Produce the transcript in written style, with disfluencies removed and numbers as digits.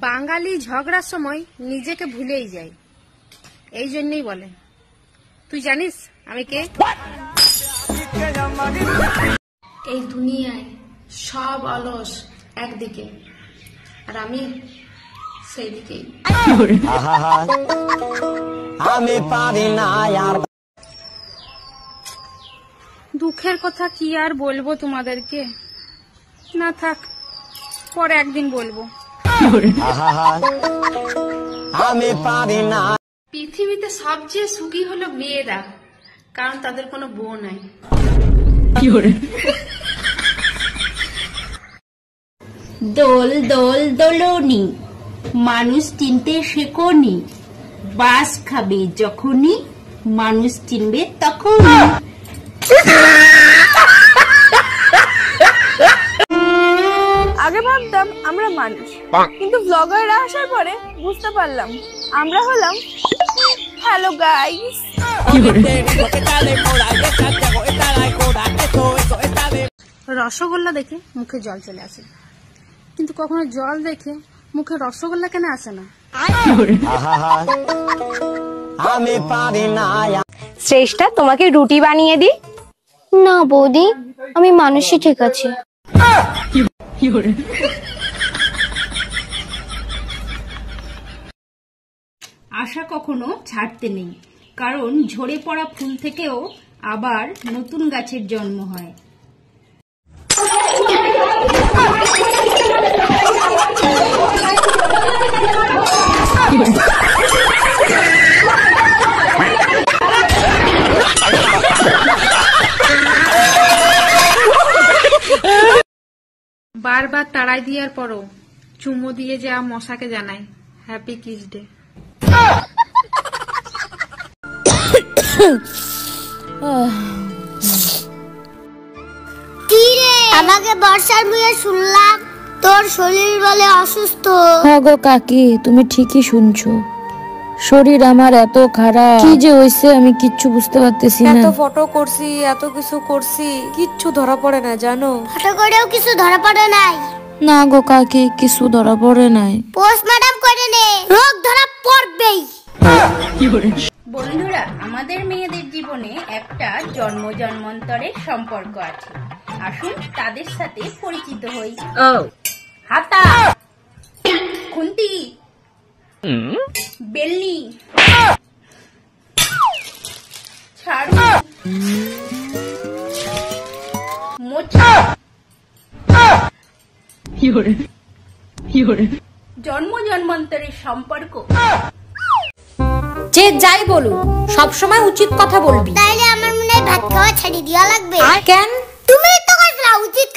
বাঙালি ঝগড়ার সময় নিজেকে ভুলেই যায়, এই জন্যই বলে তুই জানিস আমি কে। এই দুনিয়ায় সব অলস একদিকে, আর আমি সেই দিকেই। আমি পারি না আর। দুঃখের কথা কি আর বলবো তোমাদেরকে, না থাক পরে একদিন বলবো। আমি পারি না। পৃথিবীতে সবচেয়ে সুখী হলো মেয়েরা, কারণ তাদের কোনো বউ নাই। দোল দোল দোলনি, মানুষ চিনতে শেখনি, বাস খাবে যখনই মানুষ চিনবে তখনই। আগে ভাবতাম আমরা মানুষ, কিন্তু ব্লগাররা আসার পরে বুঝতে পারলাম আমরা হলাম হ্যালো গাইস। রসগোল্লা দেখে মুখে জল চলে আসে, কিন্তু কখনো জল দেখে মুখে রসগোল্লা কেন আসে না? আমি পারি না। শ্রেষ্ঠা, তোমাকে রুটি বানিয়ে দি? না বৌদি, আমি মানুষই ঠিক আছে। আশা কখনো ছাড়তে নেই, কারণ ঝরে পড়া ফুল থেকেও আবার নতুন গাছের জন্ম হয়। বারবার তাড়াই দেওয়ার পরও চুমো দিয়ে যা মশাকে জানাই হ্যাপি কিস ডে। আমাকে বর্ষার মুখে শুনলাম তোর শরীর বলে অসুস্থ। হ্যাঁ গো কাকি, তুমি ঠিকই শুনছো, শরীর আমার এত খারাপ, কি যে হইছে আমি কিচ্ছু বুঝতে পারতেছি না। এত ফটো করছি, এত কিছু করছি, কিচ্ছু ধরা পড়ে না জানো। ফটো করেও কিছু ধরা পড়ে নাই? না গো কাকি, কিছু ধরা পড়ে নাই। পোস্টমর্টম করে নে, রোগ ধরা পড়বেই। বন্ধুরা, আমাদের মেয়েদের জীবনে একটা জন্ম জন্মান্তরের সম্পর্ক আছে, আসুন তাদের সাথে পরিচিত হই। হাতা, খুন্তি, বেলনি, ছাড়ু, মোচা। জন্ম জন্মান্তরের সম্পর্ক। যে যাই বলুক সবসময় উচিত কথা বলবি, তাইলে আমার মনে হয় ভাত খাওয়া ছেড়ে দেওয়া লাগবে। কেন? তুমি তো কইলা উচিত